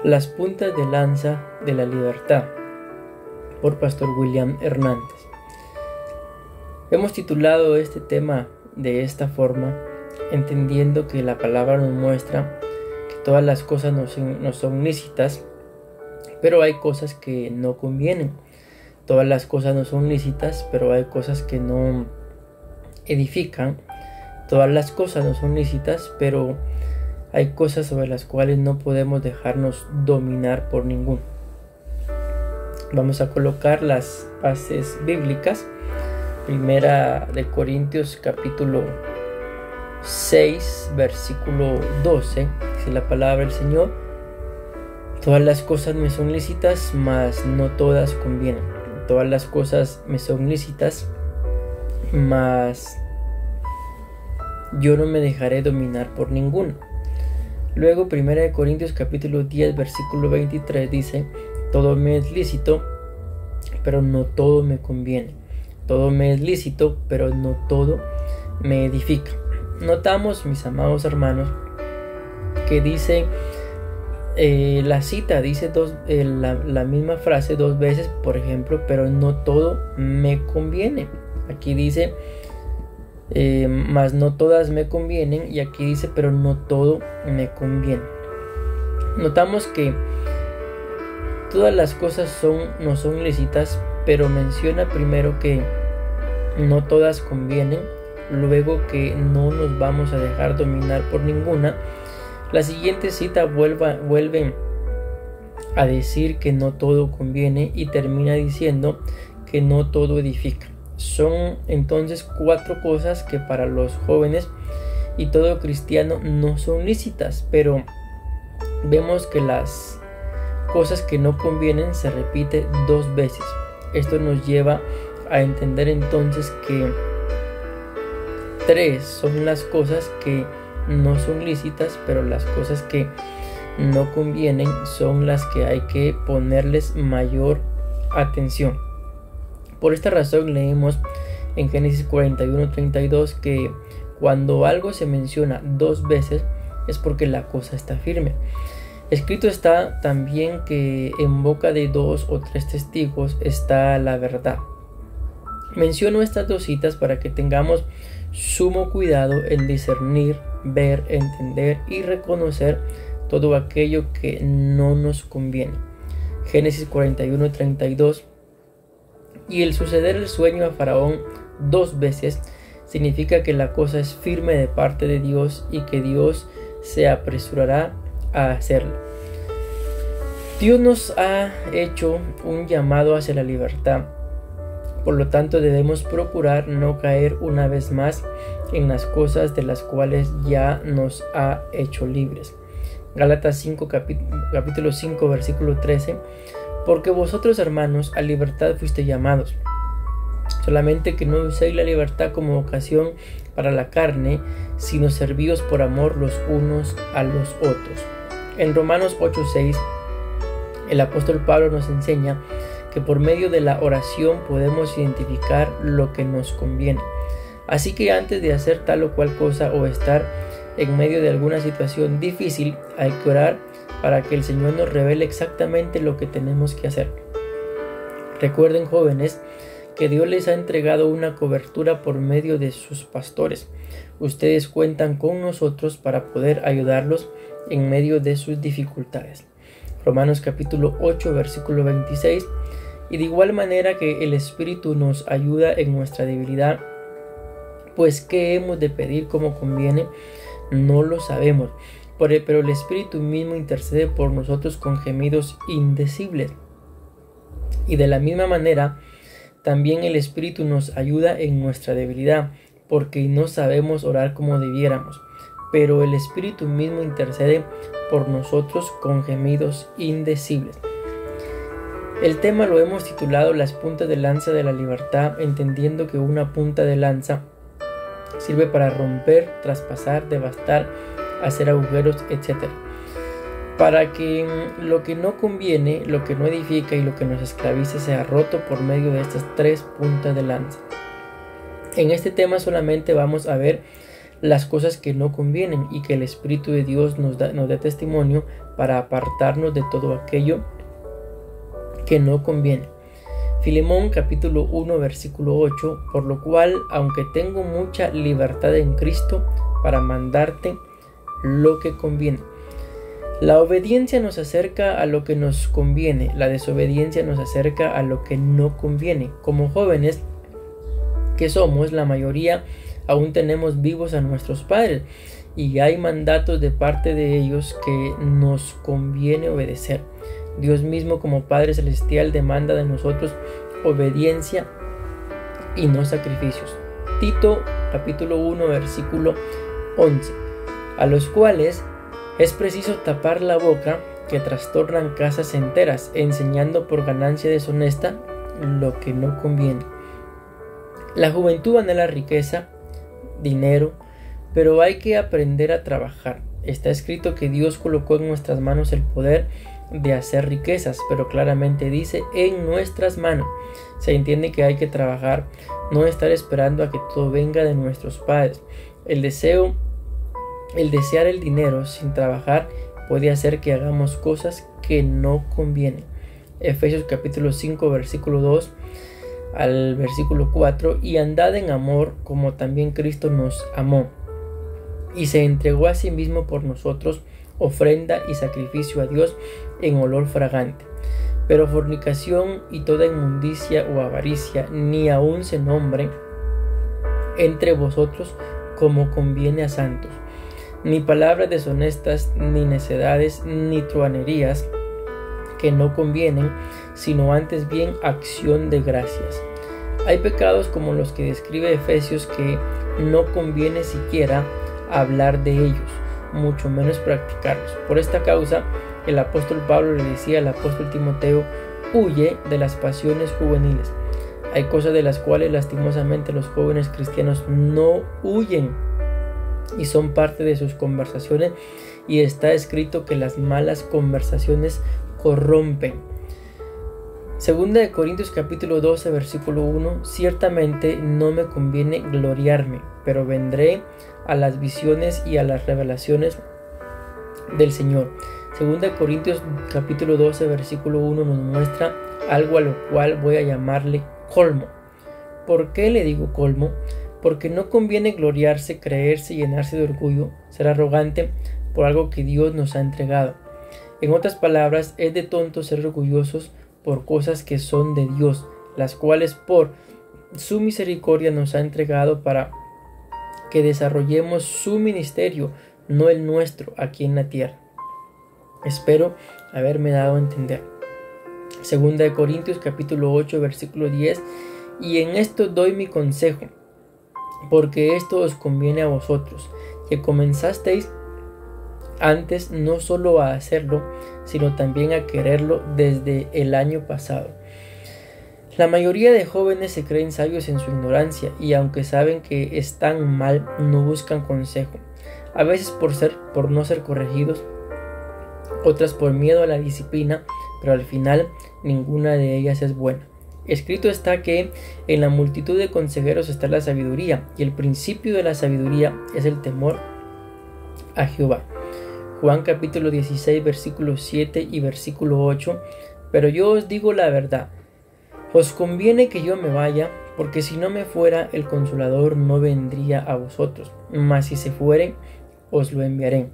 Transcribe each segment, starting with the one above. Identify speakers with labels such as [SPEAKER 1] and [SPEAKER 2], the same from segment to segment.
[SPEAKER 1] Las puntas de lanza de la libertad, por Pastor William Hernández. Hemos titulado este tema de esta forma, entendiendo que la palabra nos muestra que todas las cosas no son lícitas, pero hay cosas que no convienen. Todas las cosas no son lícitas, pero hay cosas que no edifican. Todas las cosas no son lícitas, pero hay cosas sobre las cuales no podemos dejarnos dominar por ninguno. Vamos a colocar las bases bíblicas. Primera de Corintios capítulo 6 versículo 12. Dice la palabra del Señor: todas las cosas me son lícitas, mas no todas convienen. Todas las cosas me son lícitas, mas yo no me dejaré dominar por ninguna. Luego, 1 Corintios capítulo 10, versículo 23 dice: todo me es lícito, pero no todo me conviene. Todo me es lícito, pero no todo me edifica. Notamos, mis amados hermanos, que dice, la cita dice la misma frase dos veces, por ejemplo, pero no todo me conviene. Aquí dice, mas no todas me convienen, y aquí dice, pero no todo me conviene. Notamos que todas las cosas no son lícitas, pero menciona primero que no todas convienen, luego que no nos vamos a dejar dominar por ninguna. La siguiente cita vuelve a decir que no todo conviene y termina diciendo que no todo edifica. Son entonces 4 cosas que para los jóvenes y todo cristiano no son lícitas, pero vemos que las cosas que no convienen se repite 2 veces. Esto nos lleva a entender entonces que 3 son las cosas que no son lícitas, pero las cosas que no convienen son las que hay que ponerles mayor atención. Por esta razón leemos en Génesis 41:32 que cuando algo se menciona 2 veces es porque la cosa está firme. Escrito está también que en boca de 2 o 3 testigos está la verdad. Menciono estas 2 citas para que tengamos sumo cuidado en discernir, ver, entender y reconocer todo aquello que no nos conviene. Génesis 41:32. Y el suceder el sueño a Faraón 2 veces significa que la cosa es firme de parte de Dios y que Dios se apresurará a hacerlo. Dios nos ha hecho un llamado hacia la libertad. Por lo tanto, debemos procurar no caer una vez más en las cosas de las cuales ya nos ha hecho libres. Gálatas 5, capítulo 5, versículo 13. Porque vosotros, hermanos, a libertad fuiste llamados, solamente que no uséis la libertad como ocasión para la carne, sino servíos por amor los unos a los otros. En Romanos 8:6, el apóstol Pablo nos enseña que por medio de la oración podemos identificar lo que nos conviene. Así que antes de hacer tal o cual cosa o estar en medio de alguna situación difícil, hay que orar para que el Señor nos revele exactamente lo que tenemos que hacer. Recuerden, jóvenes, que Dios les ha entregado una cobertura por medio de sus pastores. Ustedes cuentan con nosotros para poder ayudarlos en medio de sus dificultades. Romanos capítulo 8, versículo 26. Y de igual manera que el Espíritu nos ayuda en nuestra debilidad, pues ¿qué hemos de pedir como conviene? No lo sabemos, pero el Espíritu mismo intercede por nosotros con gemidos indecibles. Y de la misma manera, también el Espíritu nos ayuda en nuestra debilidad, porque no sabemos orar como debiéramos, pero el Espíritu mismo intercede por nosotros con gemidos indecibles. El tema lo hemos titulado Las puntas de lanza de la libertad, entendiendo que una punta de lanza sirve para romper, traspasar, devastar, hacer agujeros, etc. Para que lo que no conviene, lo que no edifica y lo que nos esclaviza sea roto por medio de estas 3 puntas de lanza. En este tema solamente vamos a ver las cosas que no convienen y que el Espíritu de Dios nos da testimonio para apartarnos de todo aquello que no conviene. Filemón capítulo 1 versículo 8, por lo cual, aunque tengo mucha libertad en Cristo para mandarte lo que conviene. La obediencia nos acerca a lo que nos conviene, la desobediencia nos acerca a lo que no conviene. Como jóvenes que somos, la mayoría aún tenemos vivos a nuestros padres y hay mandatos de parte de ellos que nos conviene obedecer. Dios mismo, como Padre Celestial, demanda de nosotros obediencia y no sacrificios. Tito capítulo 1 versículo 11, a los cuales es preciso tapar la boca, que trastornan casas enteras, enseñando por ganancia deshonesta lo que no conviene. La juventud anhela riqueza, dinero, pero hay que aprender a trabajar. Está escrito que Dios colocó en nuestras manos el poder de hacer riquezas, pero claramente dice en nuestras manos. Se entiende que hay que trabajar, no estar esperando a que todo venga de nuestros padres. El desear el dinero sin trabajar puede hacer que hagamos cosas que no convienen. Efesios capítulo 5 versículo 2 al versículo 4, y andad en amor como también Cristo nos amó y se entregó a sí mismo por nosotros, ofrenda y sacrificio a Dios en olor fragante. Pero fornicación y toda inmundicia o avaricia ni aun se nombre entre vosotros como conviene a santos, ni palabras deshonestas, ni necedades, ni truhanerías que no convienen, sino antes bien acción de gracias. Hay pecados como los que describe Efesios que no conviene siquiera hablar de ellos, mucho menos practicarlos. Por esta causa, el apóstol Pablo le decía al apóstol Timoteo: huye de las pasiones juveniles. Hay cosas de las cuales lastimosamente los jóvenes cristianos no huyen y son parte de sus conversaciones, y está escrito que las malas conversaciones corrompen. Segunda de Corintios capítulo 12 versículo 1, ciertamente no me conviene gloriarme, pero vendré a las visiones y a las revelaciones del Señor. Segunda de Corintios capítulo 12 versículo 1 nos muestra algo a lo cual voy a llamarle colmo. ¿Por qué le digo colmo? Porque no conviene gloriarse, creerse y llenarse de orgullo, ser arrogante por algo que Dios nos ha entregado. En otras palabras, es de tontos ser orgullosos por cosas que son de Dios, las cuales por su misericordia nos ha entregado para que desarrollemos su ministerio, no el nuestro, aquí en la tierra. Espero haberme dado a entender. Segunda de Corintios capítulo 8 versículo 10, y en esto doy mi consejo, porque esto os conviene a vosotros, que comenzasteis antes no solo a hacerlo, sino también a quererlo desde el año pasado. La mayoría de jóvenes se creen sabios en su ignorancia, y aunque saben que están mal, no buscan consejo. A veces por no ser corregidos, otras por miedo a la disciplina, pero al final ninguna de ellas es buena. Escrito está que en la multitud de consejeros está la sabiduría, y el principio de la sabiduría es el temor a Jehová. Juan capítulo 16 versículo 7 y versículo 8, pero yo os digo la verdad, os conviene que yo me vaya, porque si no me fuera, el Consolador no vendría a vosotros, mas si se fuere, os lo enviaré.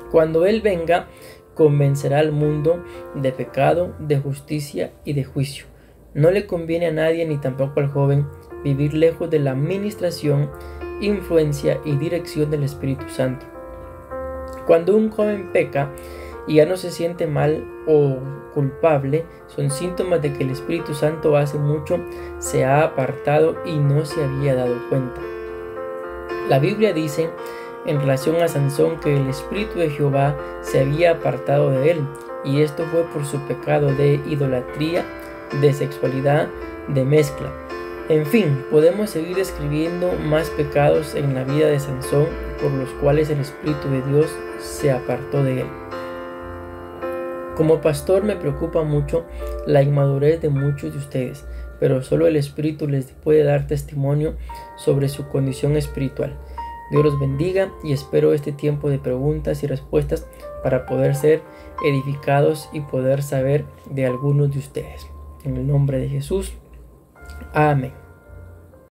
[SPEAKER 1] Cuando Él venga, convencerá al mundo de pecado, de justicia y de juicio. No le conviene a nadie, ni tampoco al joven, vivir lejos de la administración, influencia y dirección del Espíritu Santo. Cuando un joven peca y ya no se siente mal o culpable, son síntomas de que el Espíritu Santo hace mucho se ha apartado y no se había dado cuenta. La Biblia dice en relación a Sansón que el Espíritu de Jehová se había apartado de él, y esto fue por su pecado de idolatría, de sexualidad, de mezcla. En fin, podemos seguir describiendo más pecados en la vida de Sansón por los cuales el Espíritu de Dios se apartó de él. Como pastor me preocupa mucho la inmadurez de muchos de ustedes, pero solo el Espíritu les puede dar testimonio sobre su condición espiritual. Dios los bendiga y espero este tiempo de preguntas y respuestas para poder ser edificados y poder saber de algunos de ustedes. En el nombre de Jesús. Amén.